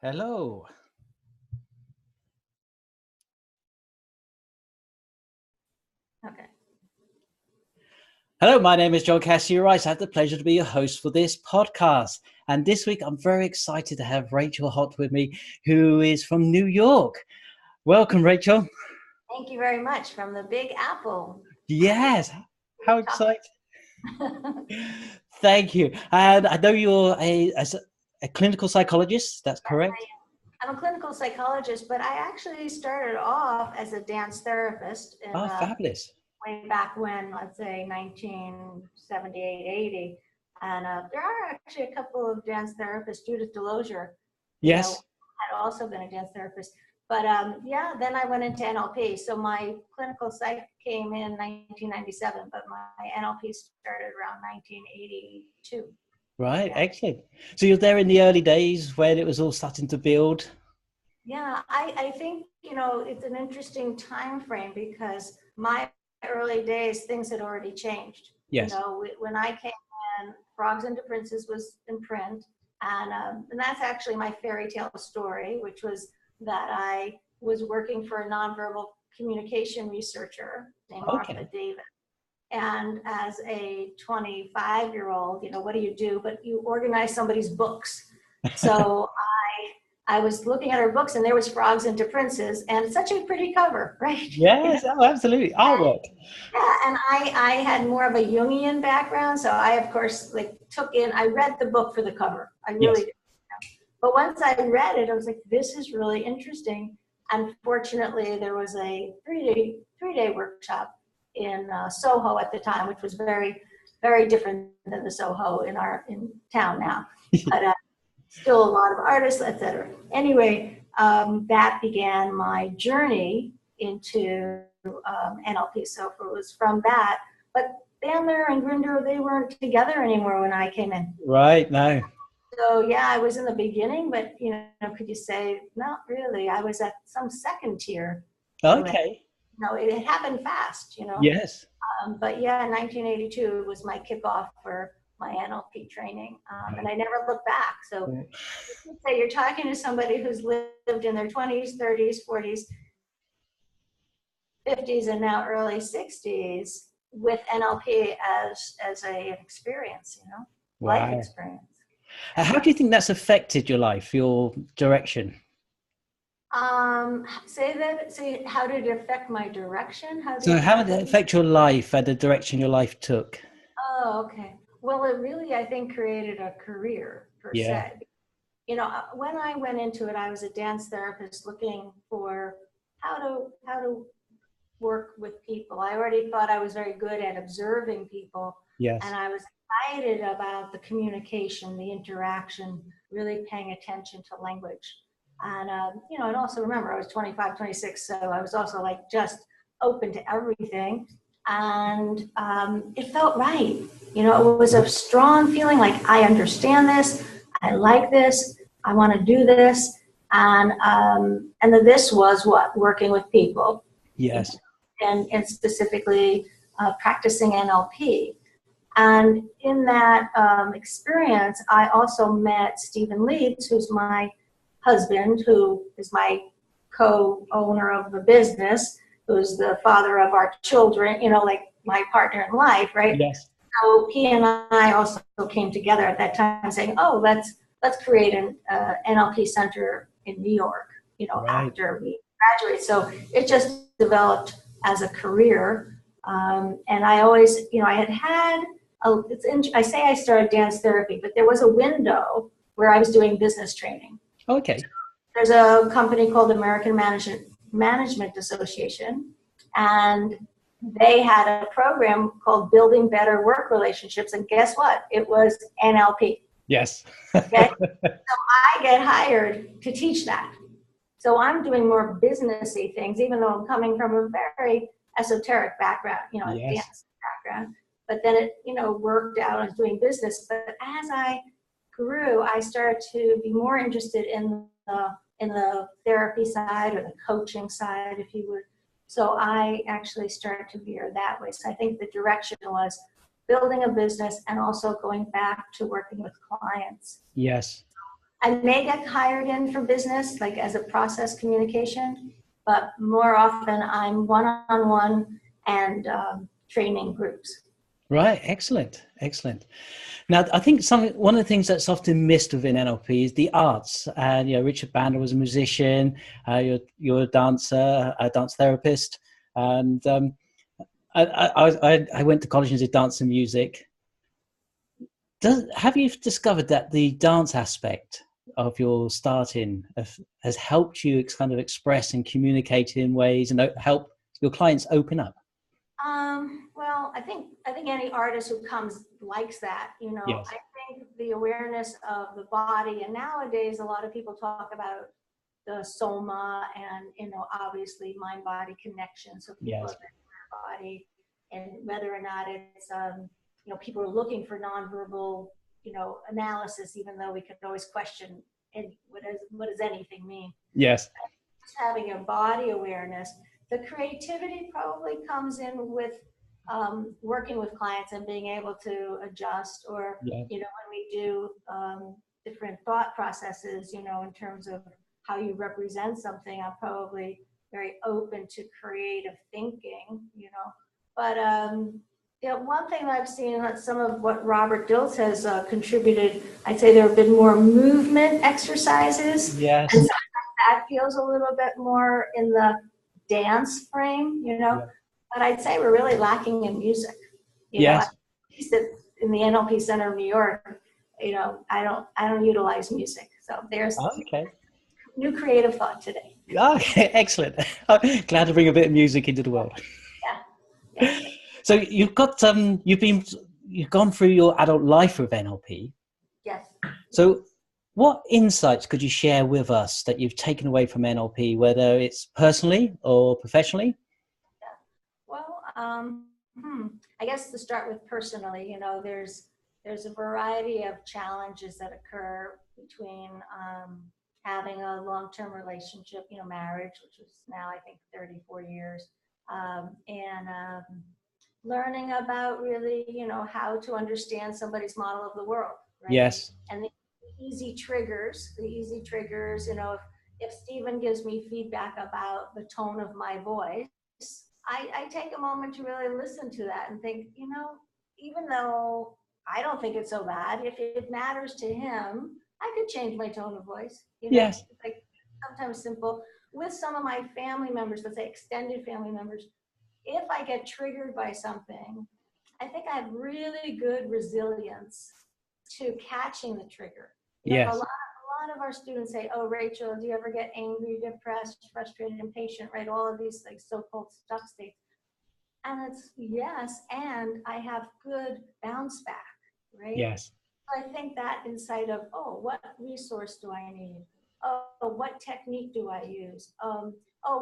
Hello. Okay. Hello, my name is John Cassidy-Rice. I have the pleasure to be your host for this podcast. And this week, I'm very excited to have Rachel Hott with me, who is from New York. Welcome, Rachel. Thank you very much. From the Big Apple. Yes. How exciting. Thank you. And I know you're a clinical psychologist. That's correct? I'm a clinical psychologist, but I actually started off as a dance therapist. Fabulous. Way back when, let's say 1978, 80. And there are actually a couple of dance therapists. Judith Delosier, Yes, had also been a dance therapist. But yeah, then I went into NLP. So my clinical psych came in 1997, but my NLP started around 1982. right. Yeah. Excellent. So you're there in the early days when it was all starting to build. Yeah, I think, it's an interesting time frame because my early days, things had already changed. Yes. When I came in, Frogs into Princes was in print. And that's actually my fairy tale story, which was that I was working for a nonverbal communication researcher named Martha Davis. And as a 25-year-old, what do you do? But you organize somebody's books. So I was looking at her books, and there was Frogs into Princes, and such a pretty cover, right? Yes, oh, absolutely. Artwork. Yeah, and I had more of a Jungian background, so I, of course, I read the book for the cover. I really did. But once I read it, I was like, this is really interesting. Unfortunately, there was a three-day workshop in Soho at the time, which was very, very different than the Soho in town now. But still a lot of artists, etc. Anyway, that began my journey into NLP. So it was from that. But Bandler and Grinder, they weren't together anymore when I came in. Right, no. So yeah, I was in the beginning, but could you say, not really. I was at some second tier. Okay. It happened fast, Yes. But yeah, 1982 was my kickoff for my NLP training, and I never looked back. So you say you're talking to somebody who's lived in their 20s, 30s, 40s, 50s, and now early 60s with NLP as an experience, life experience. How do you think that's affected your life, your direction? Say how did it affect my direction? How did it affect your life and the direction your life took? Oh, okay. Well, it really, I think, created a career per se. When I went into it, I was a dance therapist looking for how to work with people. I already thought I was very good at observing people. Yes. And I was excited about the communication, the interaction, really paying attention to language. And, and also remember, I was 25, 26, so I was also just open to everything. And it felt right. It was a strong feeling like I understand this, I like this, I want to do this. And this was working with people. Yes. And specifically practicing NLP. And in that experience, I also met Stephen Leeds, who's my husband, who is my co-owner of the business, who's the father of our children, like my partner in life, right? Yes. So he and I also came together at that time saying, oh, let's create an NLP center in New York, after we graduate. So it just developed as a career. And I always, I say I started dance therapy, but there was a window where I was doing business training. Okay. There's a company called American Management Association, and they had a program called Building Better Work Relationships. And guess what? It was NLP. Yes. Okay? So I get hired to teach that. So I'm doing more businessy things, even though I'm coming from a very esoteric background, advanced background. But then it, worked out. I was doing business. But as I grew, I started to be more interested in the therapy side or the coaching side, if you would. So I actually started to veer that way. So I think the direction was building a business and also going back to working with clients. Yes. I may get hired in for business, like as a process communication, but more often I'm one-on-one and training groups. Right. Excellent. Excellent. Now, I think one of the things that's often missed within NLP is the arts. And, Richard Bandler was a musician, you're a dancer, a dance therapist. And I went to college and did dance and music. Have you discovered that the dance aspect of your starting has helped you kind of express and communicate in ways and help your clients open up? Well, I think any artist who comes likes that, Yes. I think the awareness of the body, and nowadays a lot of people talk about the soma and, obviously mind-body connection. So people Yes. have their body, and whether or not it's, people are looking for nonverbal, analysis, even though we could always question what does anything mean? Yes. Just having a body awareness. The creativity probably comes in with working with clients and being able to adjust, or, Yeah. when we do different thought processes, in terms of how you represent something, I'm probably very open to creative thinking, But one thing that I've seen, that some of what Robert Dilts has contributed, I'd say there have been more movement exercises. Yes. And that feels a little bit more in the dance frame, Yeah. But I'd say we're really lacking in music. Yes. At least in the NLP Center of New York, I don't utilize music. So there's Okay. new creative thought today. Okay, excellent. Glad to bring a bit of music into the world. Yeah. So you've gone through your adult life with NLP. Yes. So what insights could you share with us that you've taken away from NLP, whether it's personally or professionally? Well, I guess to start with personally, there's a variety of challenges that occur between having a long-term relationship, marriage, which is now I think 34 years, and learning about really, how to understand somebody's model of the world, right? Yes. And the easy triggers, if Stephen gives me feedback about the tone of my voice, I take a moment to really listen to that and think, even though I don't think it's so bad, if it matters to him, I could change my tone of voice. Yes. It's like sometimes simple. With some of my family members, let's say extended family members, if I get triggered by something, I think I have really good resilience to catching the trigger. Yes. A lot of our students say, "Oh, Rachel, do you ever get angry, depressed, frustrated, impatient?" Right? All of these like so-called stuck states. And it's yes, and I have good bounce back, right? Yes. I think that insight of, oh, what resource do I need? Oh, what technique do I use? Oh,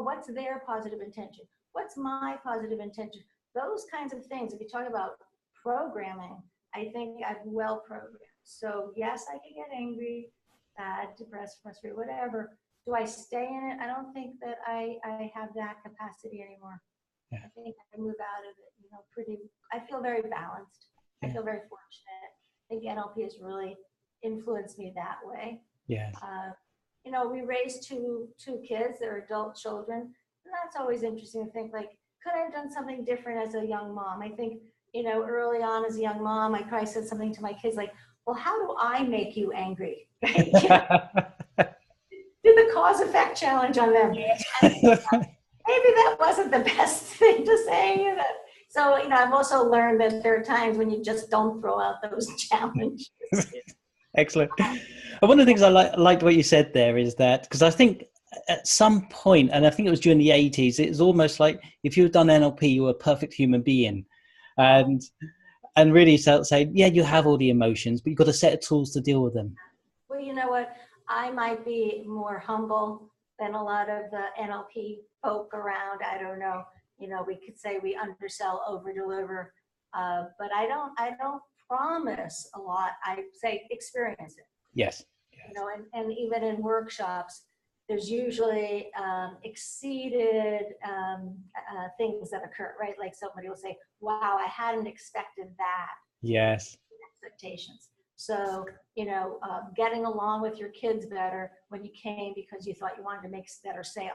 what's their positive intention? What's my positive intention? Those kinds of things. If you talk about programming, I think I'm well programmed. So yes, I can get angry, sad, depressed, frustrated, whatever. Do I stay in it? I don't think that I have that capacity anymore. Yeah. I think I move out of it, I feel very balanced. Yeah. I feel very fortunate. I think NLP has really influenced me that way. Yes. We raised two kids, they're adult children, and that's always interesting to think, like, could I have done something different as a young mom? I think, early on as a young mom, I probably said something to my kids like, well, how do I make you angry? Right? Did the cause-effect challenge on them. Maybe that wasn't the best thing to say. So, I've also learned that there are times when you just don't throw out those challenges. Excellent. One of the things I liked what you said there is that, because I think at some point, and I think it was during the 80s, it was almost like if you've done NLP, you were a perfect human being. And really saying, yeah, you have all the emotions, but you've got a set of tools to deal with them. Well, you know what? I might be more humble than a lot of the NLP folk around. I don't know. We could say we undersell, overdeliver, but I don't promise a lot. I say experience it. Yes. And even in workshops, there's usually exceeded things that occur, right? Like somebody will say, wow, I hadn't expected that. Yes. Expectations. So, getting along with your kids better when you came because you thought you wanted to make better sales,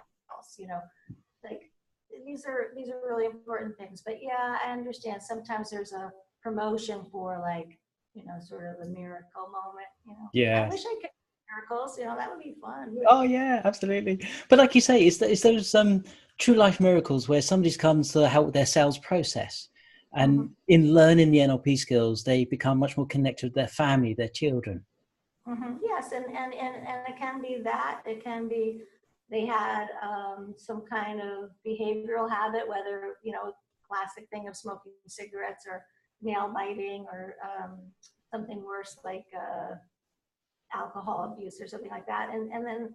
like these are really important things. But yeah, I understand sometimes there's a promotion for like, sort of a miracle moment, I Yeah. wish I could do miracles, that would be fun. Oh yeah, absolutely. But like you say, it's those true life miracles where somebody's comes to help with their sales process. And in learning the NLP skills, they become much more connected with their family, their children. Yes, and it can be that. It can be they had some kind of behavioral habit, whether, classic thing of smoking cigarettes or nail biting or something worse like alcohol abuse or something like that. And then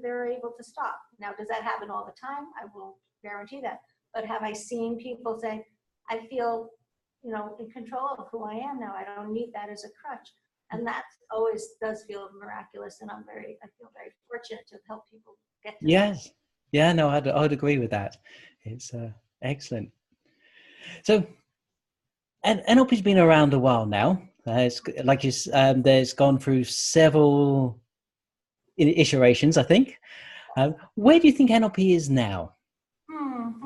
they're able to stop. Now, does that happen all the time? I will guarantee that. But have I seen people say, I feel, in control of who I am now. I don't need that as a crutch. And that always does feel miraculous. And I feel very fortunate to help people get to Yes. Yeah, no, I'd agree with that. It's excellent. So, and NLP's been around a while now. It's like there's gone through several iterations, I think. Where do you think NLP is now?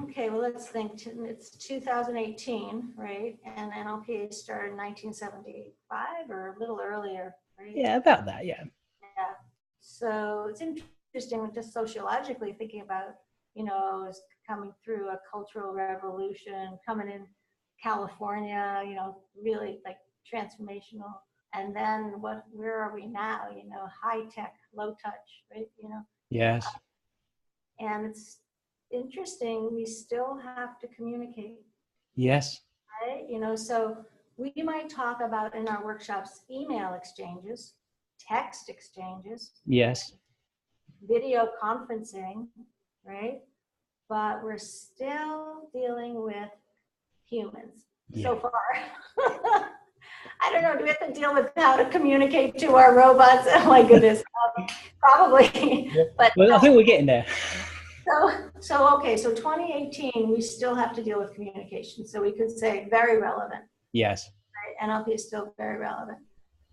Okay, well, let's think. It's 2018, right? And NLP started in 1975 or a little earlier, right? Yeah, about that, yeah. Yeah. So it's interesting just sociologically thinking about, it's coming through a cultural revolution, coming in California, really like transformational. And then where are we now? High tech, low touch, right? Yes. And it's interesting, we still have to communicate. Yes. Right? So we might talk about in our workshops email exchanges, text exchanges, Yes. video conferencing, right? But we're still dealing with humans so far. I don't know, do we have to deal with how to communicate to our robots? Oh my goodness, probably. Yeah. But well, I think we're getting there. So 2018, we still have to deal with communication. So we could say very relevant. Yes. Right? NLP is still very relevant.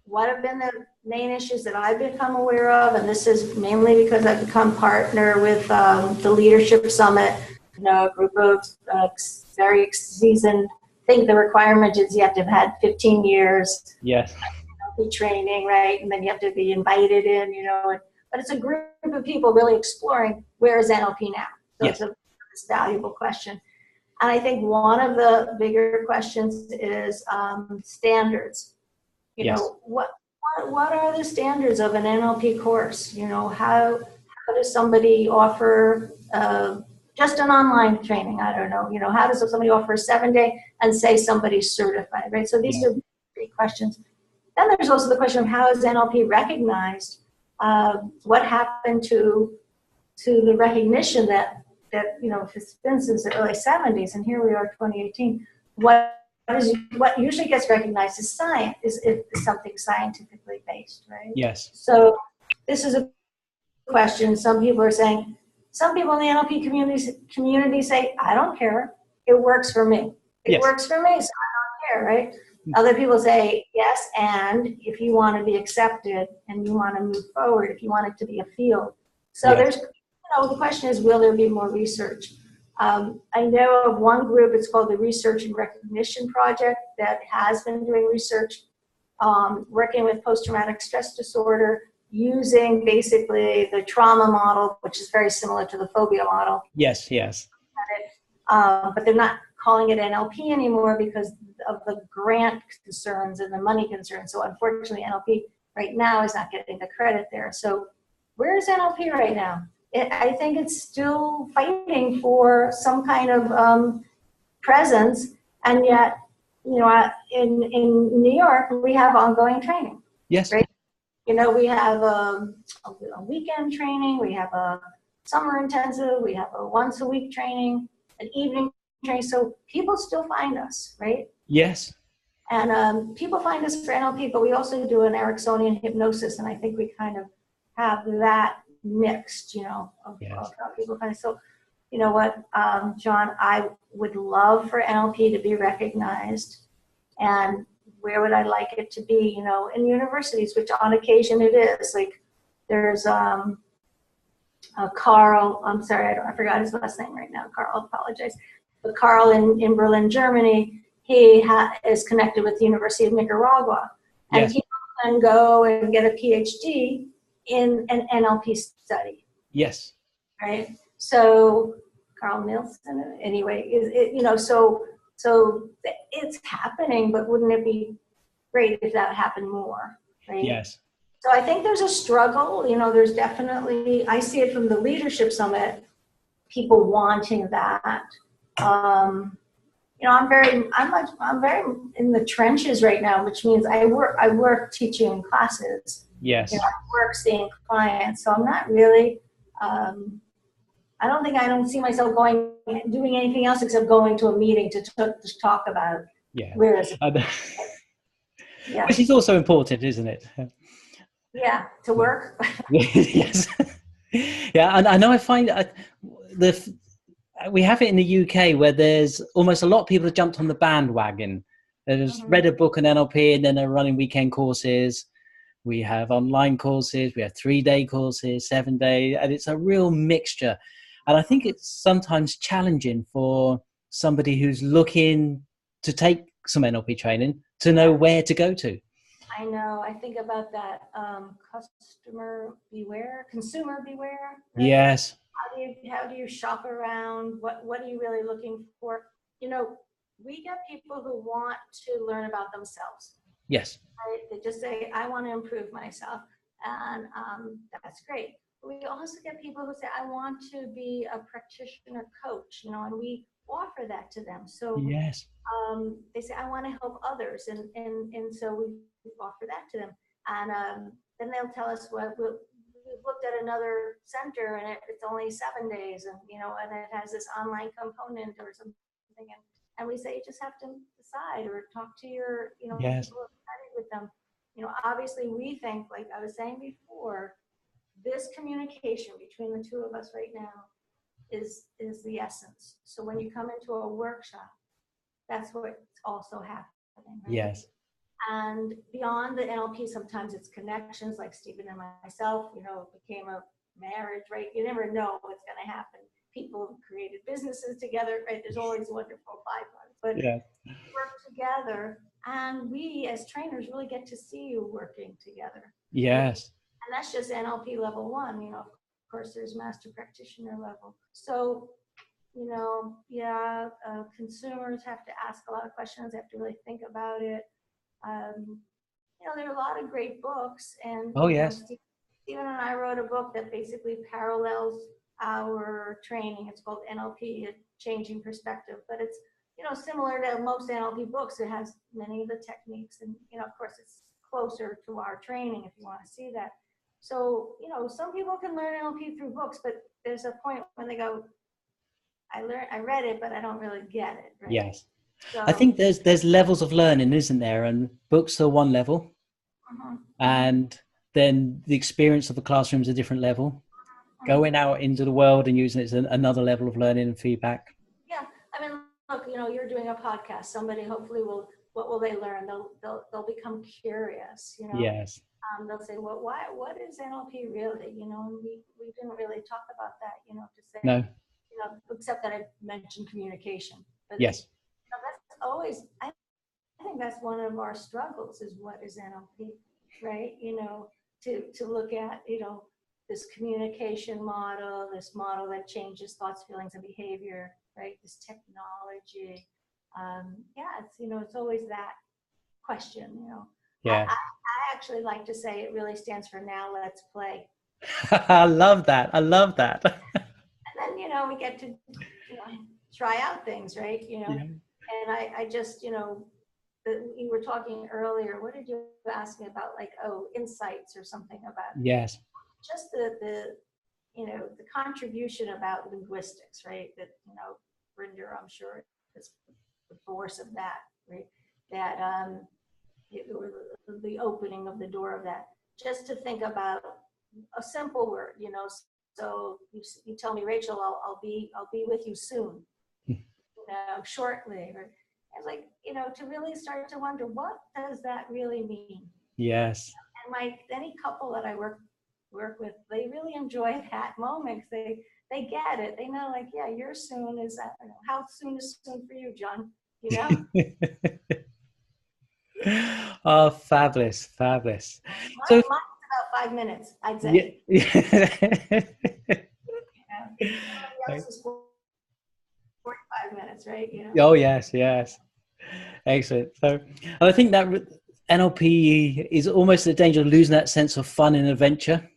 What have been the main issues that I've become aware of? And this is mainly because I've become partner with the Leadership Summit, a group of very seasoned. I think the requirement is you have to have had 15 years. Yes. Training, right? And then you have to be invited in, but it's a group of people really exploring where is NLP now. So yes. It's a valuable question. And I think one of the bigger questions is standards. What are the standards of an NLP course? How does somebody offer just an online training? I don't know. How does somebody offer a 7-day and say somebody's certified, right? So these are big questions. Then there's also the question of how is NLP recognized? What happened to the recognition that if it's been since the early 70s, and here we are, 2018. What usually gets recognized as science is something scientifically based, right? Yes. So this is a question. Some people are saying. Some people in the NLP community say, I don't care. It works for me. It works for me, so I don't care, right? Other people say, yes, and if you want to be accepted and you want to move forward, if you want it to be a field. So there's, the question is, will there be more research? I know of one group, it's called the Research and Recognition Project, that has been doing research, working with post-traumatic stress disorder, using basically the trauma model, which is very similar to the phobia model. Yes, yes. But they're not calling it NLP anymore because of the grant concerns and the money concerns. So unfortunately, NLP right now is not getting the credit there. So where is NLP right now? I think it's still fighting for some kind of presence, and yet, in New York, we have ongoing training. Yes. Right? We have a weekend training, we have a summer intensive, we have a once-a-week training, an evening training. So people still find us, right? Yes. And people find us for NLP, but we also do an Ericksonian hypnosis, and I think we kind of have that mixed, of how people find us. So, you know what, John, I would love for NLP to be recognized, and where would I like it to be, you know, in universities, which on occasion it is. Like there's Carl, I'm sorry, I forgot his last name right now. Carl, I apologize. But Carl in Berlin, Germany, he is connected with the University of Nicaragua. And Yes. he can go and get a PhD in an NLP study. Yes. Right? So Carl Nielsen, anyway, you know, so it's happening, but wouldn't it be great if that happened more, right? Yes. So I think there's a struggle, you know, there's definitely, I see it from the Leadership Summit, people wanting that. You know, I'm very in the trenches right now, which means I work teaching classes. Yes. You know, I work seeing clients, so I'm not really, I don't see myself doing anything else except going to a meeting to talk about where is it. Yeah. Which is also important, isn't it? Yeah, to work. Yes. Yeah, and I know I find we have it in the UK where there's almost a lot of people have jumped on the bandwagon. They've read a book on NLP and then they're running weekend courses. We have online courses, we have 3-day courses, 7-day, and it's a real mixture. And I think it's sometimes challenging for somebody who's looking to take some NLP training to know where to go to. I know. I think about that. Customer beware, consumer beware. Right? Yes. How do you shop around? What are you really looking for? You know, we get people who want to learn about themselves. Yes. Right? They just say, I want to improve myself, and that's great. We also get people who say, I want to be a practitioner coach. You know, and we offer that to them. So yes. They say, I want to help others, and so we offer that to them. And then they'll tell us, well, we've looked at another center, and it's only 7 days, and you know, and it has this online component or something, and we say, you just have to decide or talk to your, you know, Yes. people who have studied with them. You know, obviously, we think, like I was saying before, this communication between the two of us right now is the essence. So when you come into a workshop, that's what's also happening. Right? Yes. And beyond the NLP, sometimes it's connections, like Stephen and myself, you know, it became a marriage, right? You never know what's going to happen. People have created businesses together, right? There's always wonderful byproducts, but we work together, and we as trainers really get to see you working together. Yes. And that's just NLP level 1, you know, of course there's master practitioner level. So, you know, consumers have to ask a lot of questions. They have to really think about it. You know, there are a lot of great books, and yes. Stephen and I wrote a book that basically parallels our training. It's called NLP, Changing Perspective, but it's, you know, similar to most NLP books. It has many of the techniques, and you know, of course, it's closer to our training if you want to see that. So, you know, some people can learn NLP through books, but there's a point when they go, I read it, but I don't really get it. Right? Yes. So, I think there's levels of learning, isn't there? And books are one level, and then the experience of the classroom is a different level. Going out into the world and using it as another level of learning and feedback. Yeah, I mean, look, you know, you're doing a podcast. Somebody hopefully what will they learn? They'll become curious. You know. Yes. They'll say, well, what is NLP really? You know, and we didn't really talk about that. You know, to say No. You know, except that I mentioned communication. But yes. You know, that's always, I think that's one of our struggles is what is NLP, right? You know, to look at, you know, this communication model, this model that changes thoughts, feelings, and behavior, right? This technology. It's, you know, it's always that question, you know. Yeah. I actually like to say it really stands for now let's play. I love that. And then, you know, we get to, you know, try out things, right? You know, and I just, you know, you were talking earlier, what did you ask me about, like, insights or something about? Yes. Just the you know, the contribution about linguistics, right? That, you know, Brinder, I'm sure, is the force of that, right? That the opening of the door of that. Just to think about a simple word, you know. So you tell me, Rachel, I'll be with you soon, you know, shortly, It's like, to really start to wonder, what does that really mean? Yes. And any couple that I work with, they really enjoy that moment, 'cause they get it. They know, like, yeah, your soon is, I don't know, how soon is soon for you, John? Oh, fabulous, fabulous. So, Mine's about 5 minutes, I'd yeah. say. Somebody else is 45 minutes, right? Oh, yes, yes. Excellent. So, and I think that NLP is almost the danger of losing that sense of fun and adventure.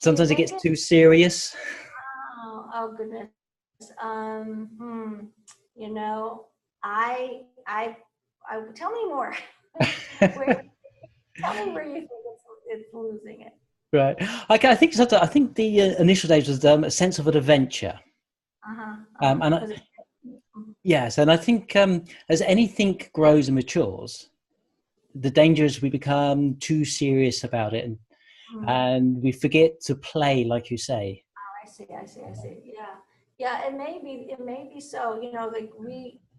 Sometimes it gets too serious. Oh goodness. You know, I tell me more. Tell me where you think it's losing it. Right. Okay. I think the initial days was a sense of an adventure. And yes, and I think as anything grows and matures, the danger is we become too serious about it, and we forget to play, like you say. I see. Yeah. It may be so. Like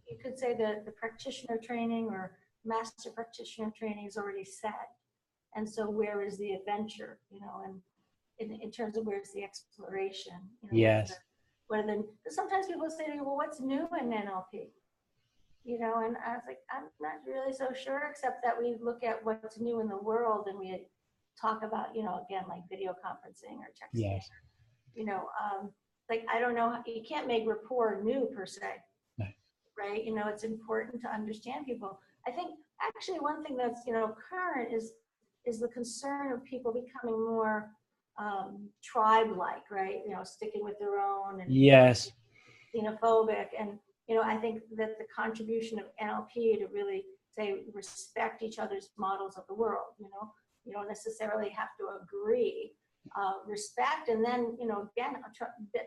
you could say that the practitioner training or master practitioner training is already set, and so where is the adventure? And in terms of where's the exploration? Yes. Sometimes people say to me, well, what's new in NLP? And I was like, I'm not really so sure, except that we look at what's new in the world and we talk about, again, like video conferencing or texting. Yes. Like, I don't know, you can't make rapport new per se, no. Right? It's important to understand people. I think actually one thing that's, current is the concern of people becoming more tribe-like, right? Sticking with their own and yes, xenophobic. And, I think that the contribution of NLP to really say respect each other's models of the world, you don't necessarily have to agree, respect, and then, again,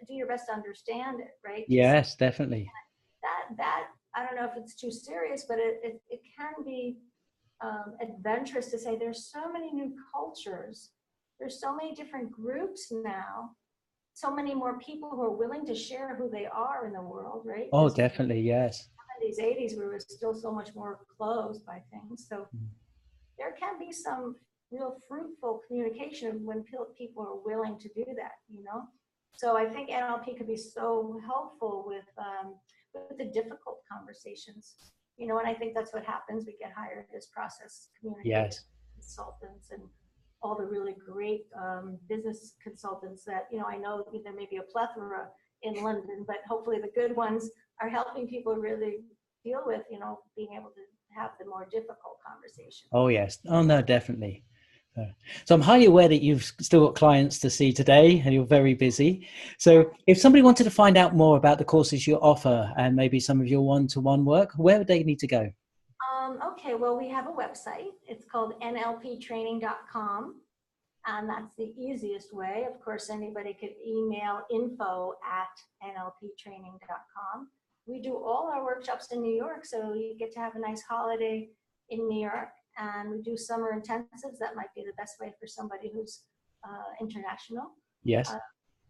do your best to understand it, right? Yes, definitely. That I don't know if it's too serious, but it can be adventurous to say there's so many new cultures, there's so many different groups now, so many more people who are willing to share who they are in the world, right? Oh, definitely, yes. In the 80s, we were still so much more closed by things. So there can be some real fruitful communication when people are willing to do that, So I think NLP could be so helpful with the difficult conversations, and I think that's what happens. We get hired as process communicators, consultants, and all the really great business consultants that, I know there may be a plethora in London, but hopefully the good ones are helping people really deal with, being able to have the more difficult conversation. Oh, yes. Oh, no, definitely. So I'm highly aware that you've still got clients to see today and you're very busy. So if somebody wanted to find out more about the courses you offer and maybe some of your one-to-one work, where would they need to go? Okay, well, we have a website. It's called nlptraining.com. And that's the easiest way. Of course, anybody could email info@nlptraining.com. We do all our workshops in New York, so you get to have a nice holiday in New York. And we do summer intensives. That might be the best way for somebody who's international. Yes.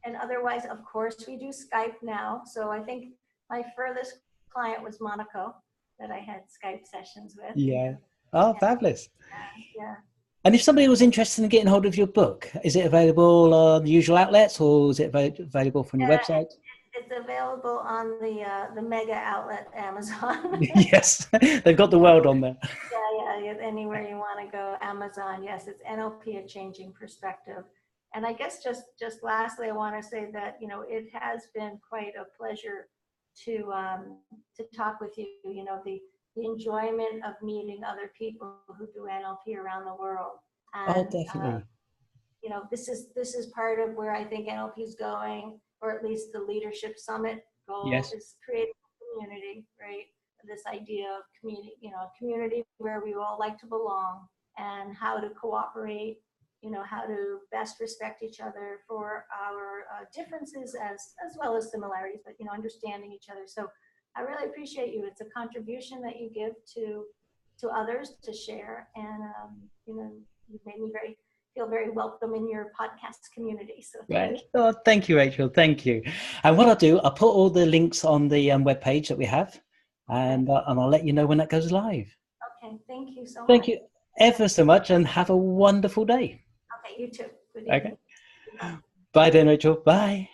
And otherwise, of course, we do Skype now. So I think my furthest client was Monaco that I had Skype sessions with. Yeah. Oh, fabulous. Yeah. And if somebody was interested in getting hold of your book, is it available on the usual outlets or is it available from your website? It's available on the mega outlet Amazon. Yes, they've got the world on there. Yeah, anywhere you want to go, Amazon. Yes, it's NLP, A Changing Perspective. And I guess just lastly, I want to say that, it has been quite a pleasure to talk with you. The enjoyment of meeting other people who do NLP around the world. And, definitely. This is part of where I think NLP is going, or at least the Leadership Summit goal is creating a community, right? This idea of community, community where we all like to belong, and how to cooperate, how to best respect each other for our differences as well as similarities, but, understanding each other. So I really appreciate you. It's a contribution that you give to others to share. And, you've made me feel very welcome in your podcast community. So right. Oh, thank you, Rachel. Thank you. And what I'll do, I'll put all the links on the webpage that we have. and I'll let you know when that goes live. Okay, thank you so much. Thank you ever so much, and have a wonderful day. Okay, you too. Good evening. Okay. Bye then, Rachel. Bye.